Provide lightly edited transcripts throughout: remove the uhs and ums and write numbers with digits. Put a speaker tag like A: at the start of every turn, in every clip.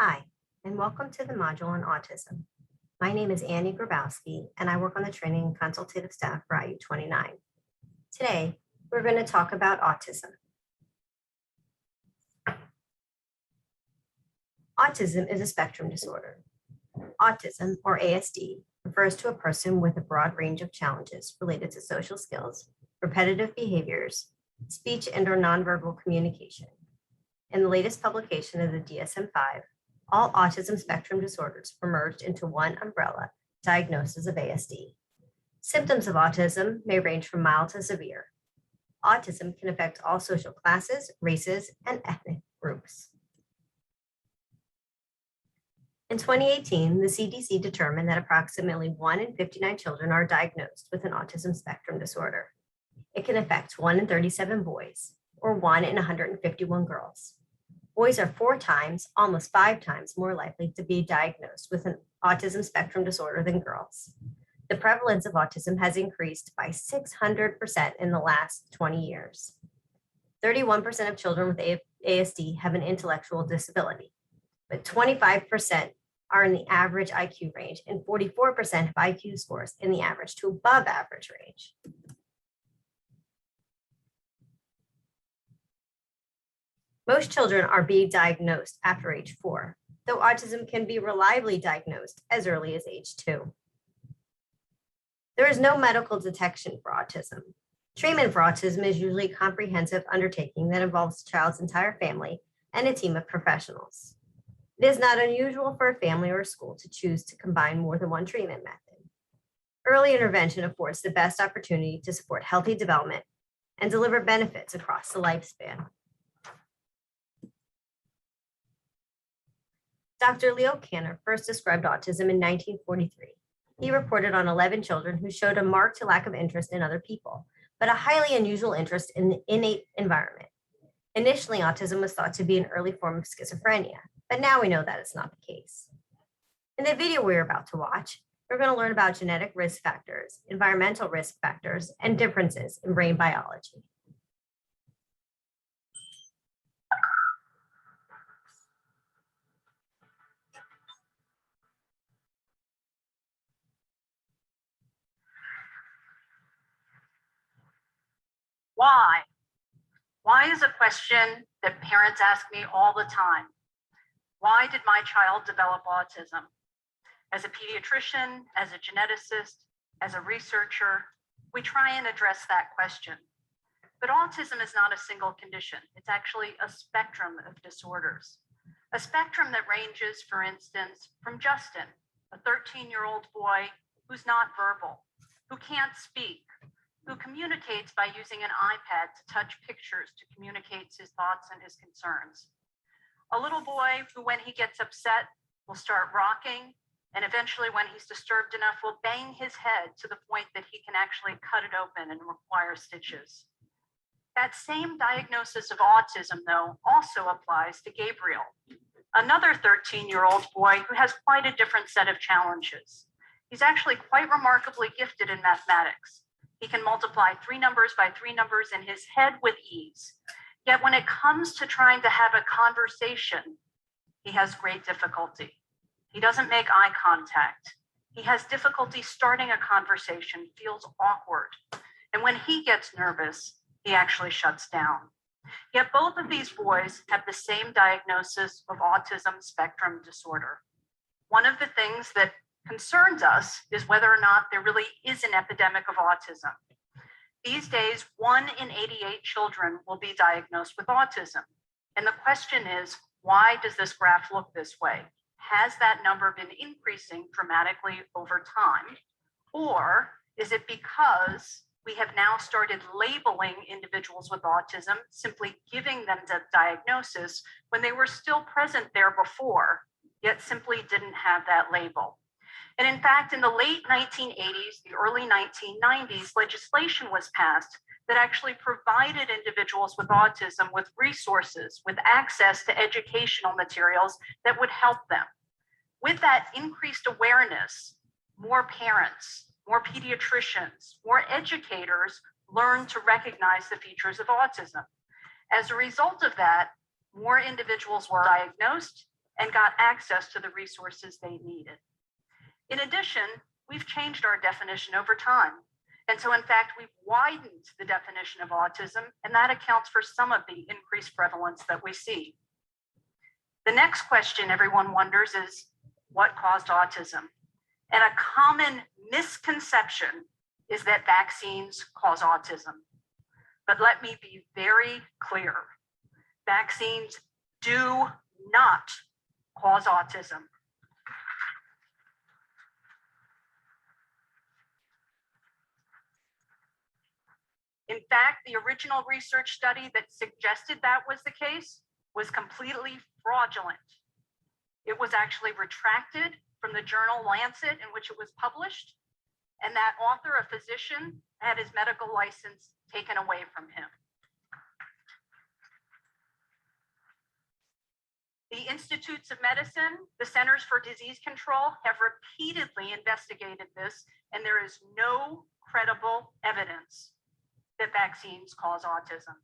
A: Hi, and welcome to the module on autism. My name is Annie Grabowski, and I work on the training and consultative staff for IU29. Today, we're going to talk about autism. Autism is a spectrum disorder. Autism, or ASD, refers to a person with a broad range of challenges related to social skills, repetitive behaviors, speech and/or nonverbal communication. In the latest publication of the DSM-5, all autism spectrum disorders were merged into one umbrella diagnosis of ASD. Symptoms of autism may range from mild to severe. Autism can affect all social classes, races, and ethnic groups. In 2018, the CDC determined that approximately 1 in 59 children are diagnosed with an autism spectrum disorder. It can affect 1 in 37 boys, or 1 in 151 girls. Boys are 4 times, almost 5 times more likely to be diagnosed with an autism spectrum disorder than girls. The prevalence of autism has increased by 600% in the last 20 years. 31% of children with ASD have an intellectual disability, but 25% are in the average IQ range and 44% have IQ scores in the average to above average range. Most children are being diagnosed after age 4, though autism can be reliably diagnosed as early as age 2. There is no medical detection for autism. Treatment for autism is usually a comprehensive undertaking that involves the child's entire family and a team of professionals. It is not unusual for a family or a school to choose to combine more than one treatment method. Early intervention affords the best opportunity to support healthy development and deliver benefits across the lifespan. Dr. Leo Kanner first described autism in 1943. He reported on 11 children who showed a marked lack of interest in other people, but a highly unusual interest in the innate environment. Initially, autism was thought to be an early form of schizophrenia, but now we know that it's not the case. In the video we're about to watch, we're going to learn about genetic risk factors, environmental risk factors, and differences in brain biology.
B: Why? Why is a question that parents ask me all the time. Why did my child develop autism? As a pediatrician, as a geneticist, as a researcher, we try and address that question. But autism is not a single condition. It's actually a spectrum of disorders. A spectrum that ranges, for instance, from Justin, a 13-year-old boy who's not verbal, who can't speak, who communicates by using an iPad to touch pictures to communicate his thoughts and his concerns. A little boy who, when he gets upset, will start rocking, and eventually when he's disturbed enough, will bang his head to the point that he can actually cut it open and require stitches. That same diagnosis of autism, though, also applies to Gabriel, another 13-year-old boy who has quite a different set of challenges. He's actually quite remarkably gifted in mathematics. He can multiply 3 numbers by 3 numbers in his head with ease. Yet when it comes to trying to have a conversation, he has great difficulty. He doesn't make eye contact. He has difficulty starting a conversation, feels awkward. And when he gets nervous, he actually shuts down. Yet both of these boys have the same diagnosis of autism spectrum disorder. One of the things that concerns us is whether or not there really is an epidemic of autism. These days, 1 in 88 children will be diagnosed with autism. And the question is, why does this graph look this way? Has that number been increasing dramatically over time? Or is it because we have now started labeling individuals with autism, simply giving them the diagnosis when they were still present there before, yet simply didn't have that label? And in fact, in the late 1980s, the early 1990s, legislation was passed that actually provided individuals with autism with resources, with access to educational materials that would help them. With that increased awareness, more parents, more pediatricians, more educators learned to recognize the features of autism. As a result of that, more individuals were diagnosed and got access to the resources they needed. In addition, we've changed our definition over time. And so in fact, we've widened the definition of autism, and that accounts for some of the increased prevalence that we see. The next question everyone wonders is, what caused autism? And a common misconception is that vaccines cause autism. But let me be very clear. Vaccines do not cause autism. In fact, the original research study that suggested that was the case was completely fraudulent. It was actually retracted from the journal Lancet in which it was published, and that author, a physician, had his medical license taken away from him. The Institutes of Medicine, the Centers for Disease Control have repeatedly investigated this, and there is no credible evidence that vaccines cause autism.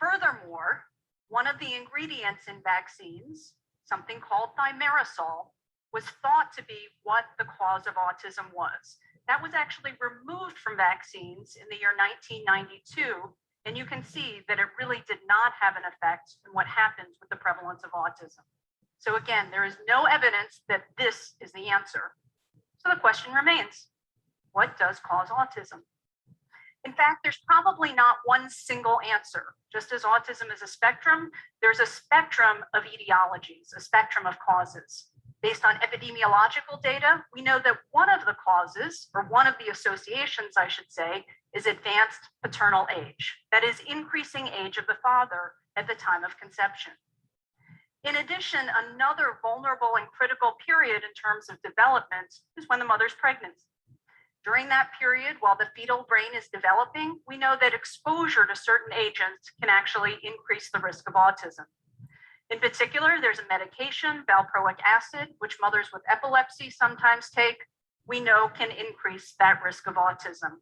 B: Furthermore, one of the ingredients in vaccines, something called thimerosal, was thought to be what the cause of autism was. That was actually removed from vaccines in the year 1992, and you can see that it really did not have an effect on what happens with the prevalence of autism. So again, there is no evidence that this is the answer. So the question remains, what does cause autism? In fact, there's probably not one single answer. Just as autism is a spectrum, there's a spectrum of etiologies, a spectrum of causes. Based on epidemiological data, we know that one of the causes, or one of the associations, I should say, is advanced paternal age. That is increasing age of the father at the time of conception. In addition, another vulnerable and critical period in terms of development is when the mother's pregnant. During that period, while the fetal brain is developing, we know that exposure to certain agents can actually increase the risk of autism. In particular, there's a medication, valproic acid, which mothers with epilepsy sometimes take, we know can increase that risk of autism.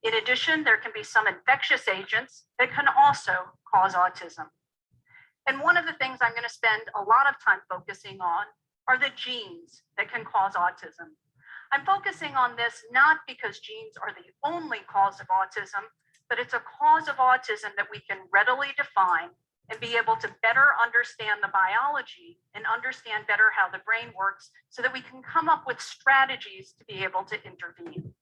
B: In addition, there can be some infectious agents that can also cause autism. And one of the things I'm going to spend a lot of time focusing on are the genes that can cause autism. I'm focusing on this not because genes are the only cause of autism, but it's a cause of autism that we can readily define and be able to better understand the biology and understand better how the brain works so that we can come up with strategies to be able to intervene.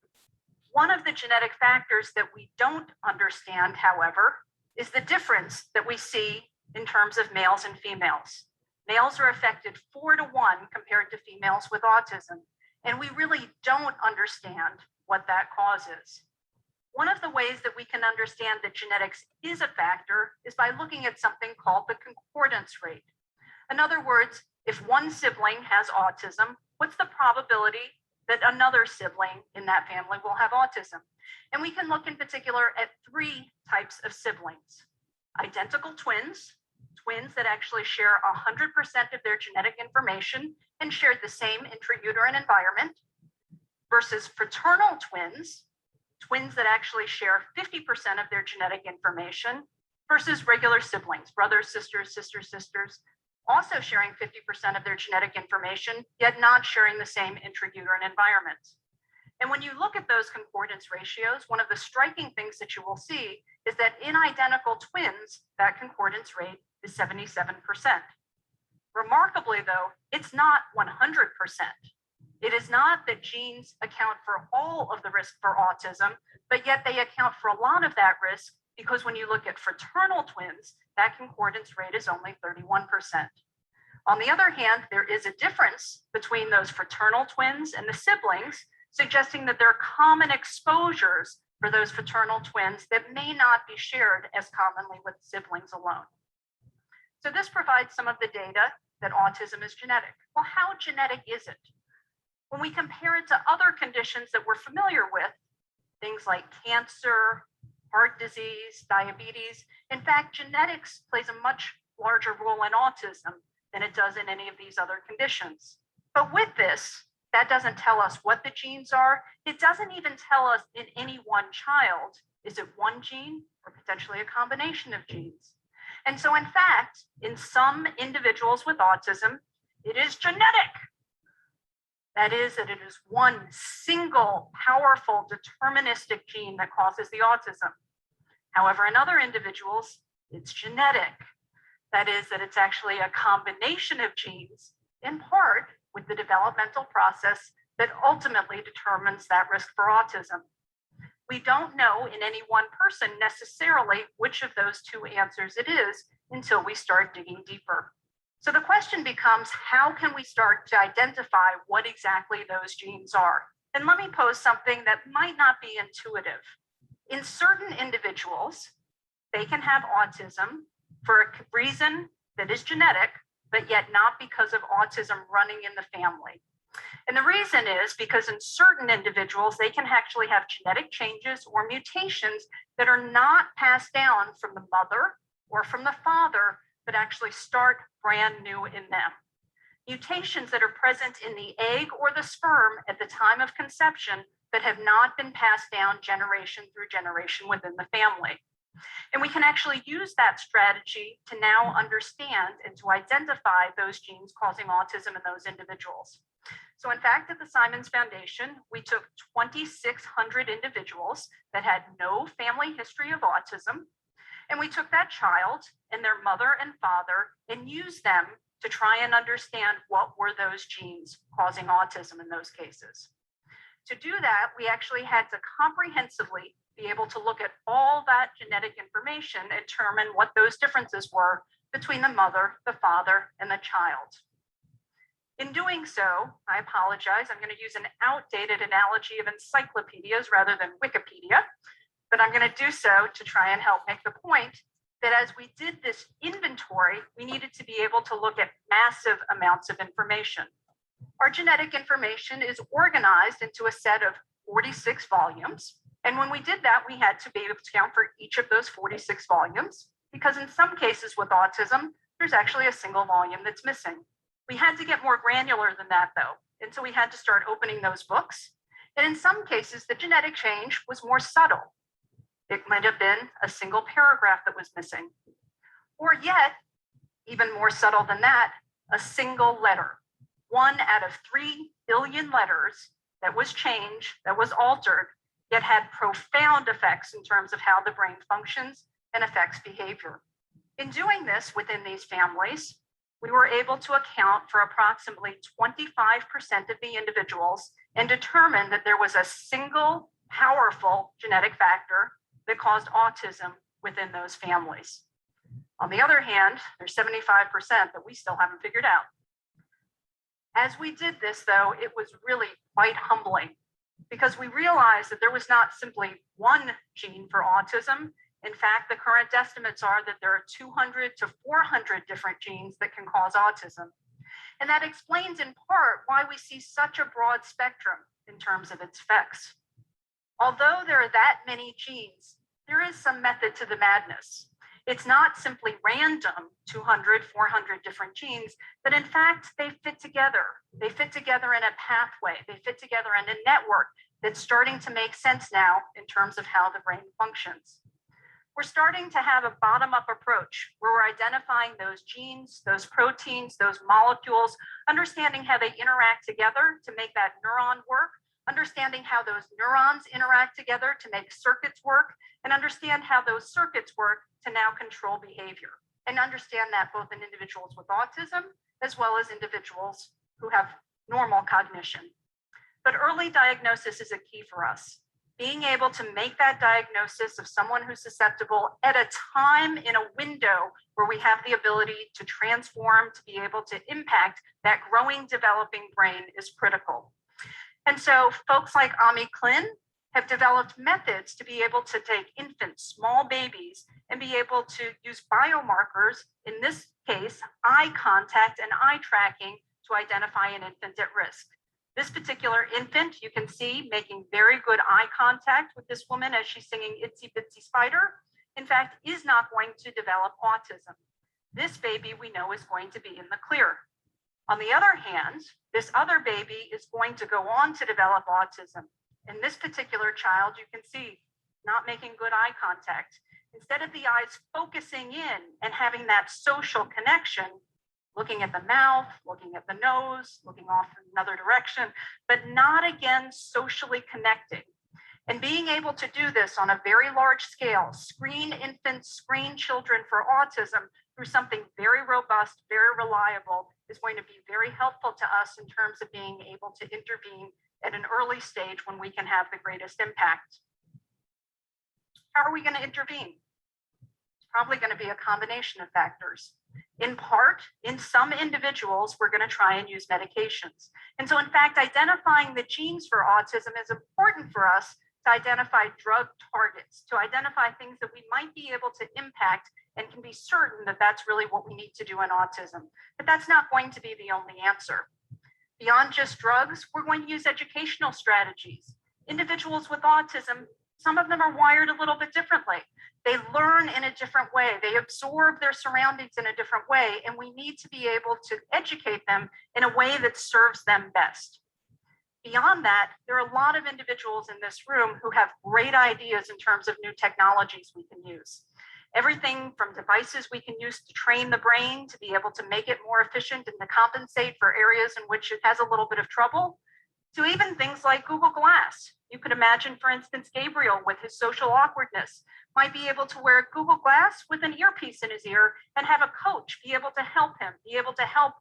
B: One of the genetic factors that we don't understand, however, is the difference that we see in terms of males and females. Males are affected 4-to-1 compared to females with autism. And we really don't understand what that causes. One of the ways that we can understand that genetics is a factor is by looking at something called the concordance rate. In other words, if one sibling has autism, what's the probability that another sibling in that family will have autism? And we can look in particular at 3 types of siblings. Identical twins, twins that actually share 100% of their genetic information and shared the same intrauterine environment, versus fraternal twins, twins that actually share 50% of their genetic information, versus regular siblings, brothers, sisters, sisters, also sharing 50% of their genetic information, yet not sharing the same intrauterine environment. And when you look at those concordance ratios, one of the striking things that you will see is that in identical twins, that concordance rate is 77%. Remarkably, though, it's not 100%. It is not that genes account for all of the risk for autism, but yet they account for a lot of that risk because when you look at fraternal twins, that concordance rate is only 31%. On the other hand, there is a difference between those fraternal twins and the siblings, suggesting that there are common exposures for those fraternal twins that may not be shared as commonly with siblings alone. So this provides some of the data that autism is genetic. Well, how genetic is it? When we compare it to other conditions that we're familiar with, things like cancer, heart disease, diabetes, in fact, genetics plays a much larger role in autism than it does in any of these other conditions. But with this, that doesn't tell us what the genes are. It doesn't even tell us in any one child, is it one gene or potentially a combination of genes? And so in fact, in some individuals with autism, it is genetic. That is, that it is one single, powerful, deterministic gene that causes the autism. However, in other individuals, it's genetic. That is, that it's actually a combination of genes, in part with the developmental process that ultimately determines that risk for autism. We don't know in any one person necessarily which of those two answers it is until we start digging deeper. So the question becomes, how can we start to identify what exactly those genes are? And let me pose something that might not be intuitive. In certain individuals, they can have autism for a reason that is genetic, but yet not because of autism running in the family. And the reason is because in certain individuals, they can actually have genetic changes or mutations that are not passed down from the mother or from the father, but actually start brand new in them. Mutations that are present in the egg or the sperm at the time of conception that have not been passed down generation through generation within the family. And we can actually use that strategy to now understand and to identify those genes causing autism in those individuals. So in fact, at the Simons Foundation, we took 2,600 individuals that had no family history of autism, and we took that child and their mother and father and used them to try and understand what were those genes causing autism in those cases. To do that, we actually had to comprehensively be able to look at all that genetic information and determine what those differences were between the mother, the father, and the child. In doing so, I apologize, I'm going to use an outdated analogy of encyclopedias rather than Wikipedia, but I'm going to do so to try and help make the point that as we did this inventory, we needed to be able to look at massive amounts of information. Our genetic information is organized into a set of 46 volumes. And when we did that, we had to be able to count for each of those 46 volumes, because in some cases with autism, there's actually a single volume that's missing. We had to get more granular than that though. And so we had to start opening those books. And in some cases, the genetic change was more subtle. It might have been a single paragraph that was missing, or yet, even more subtle than that, a single letter. 1 out of 3 billion letters that was changed, that was altered, yet had profound effects in terms of how the brain functions and affects behavior. In doing this within these families, we were able to account for approximately 25% of the individuals and determine that there was a single powerful genetic factor that caused autism within those families. On the other hand, there's 75% that we still haven't figured out. As we did this, though, it was really quite humbling because we realized that there was not simply one gene for autism. In fact, the current estimates are that there are 200 to 400 different genes that can cause autism. And that explains in part why we see such a broad spectrum in terms of its effects. Although there are that many genes, there is some method to the madness. It's not simply random 200, 400 different genes, but in fact, they fit together. They fit together in a pathway. They fit together in a network that's starting to make sense now in terms of how the brain functions. We're starting to have a bottom-up approach where we're identifying those genes, those proteins, those molecules, understanding how they interact together to make that neuron work, understanding how those neurons interact together to make circuits work, and understand how those circuits work to now control behavior. And understand that both in individuals with autism, as well as individuals who have normal cognition. But early diagnosis is a key for us. Being able to make that diagnosis of someone who's susceptible at a time in a window where we have the ability to transform, to be able to impact that growing, developing brain is critical. And so folks like Ami Klin have developed methods to be able to take infants, small babies, and be able to use biomarkers, in this case, eye contact and eye tracking to identify an infant at risk. This particular infant, you can see making very good eye contact with this woman as she's singing Itsy Bitsy Spider, in fact, is not going to develop autism. This baby we know is going to be in the clear. On the other hand, this other baby is going to go on to develop autism. In this particular child, you can see not making good eye contact. Instead of the eyes focusing in and having that social connection, looking at the mouth, looking at the nose, looking off in another direction, but not again socially connecting. And being able to do this on a very large scale, screen infants, screen children for autism through something very robust, very reliable, is going to be very helpful to us in terms of being able to intervene at an early stage when we can have the greatest impact. How are we going to intervene? It's probably going to be a combination of factors. In part, in some individuals, we're going to try and use medications. And so in fact, identifying the genes for autism is important for us to identify drug targets, to identify things that we might be able to impact and can be certain that that's really what we need to do in autism. But that's not going to be the only answer. Beyond just drugs, we're going to use educational strategies. Individuals with autism, some of them are wired a little bit differently. They learn in a different way. They absorb their surroundings in a different way, and we need to be able to educate them in a way that serves them best. Beyond that, there are a lot of individuals in this room who have great ideas in terms of new technologies we can use. Everything from devices we can use to train the brain to be able to make it more efficient and to compensate for areas in which it has a little bit of trouble, to even things like Google Glass. You could imagine, for instance, Gabriel with his social awkwardness might be able to wear Google Glass with an earpiece in his ear and have a coach be able to help him, be able to help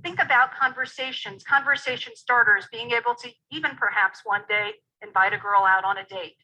B: think about conversations, conversation starters, being able to even perhaps one day invite a girl out on a date.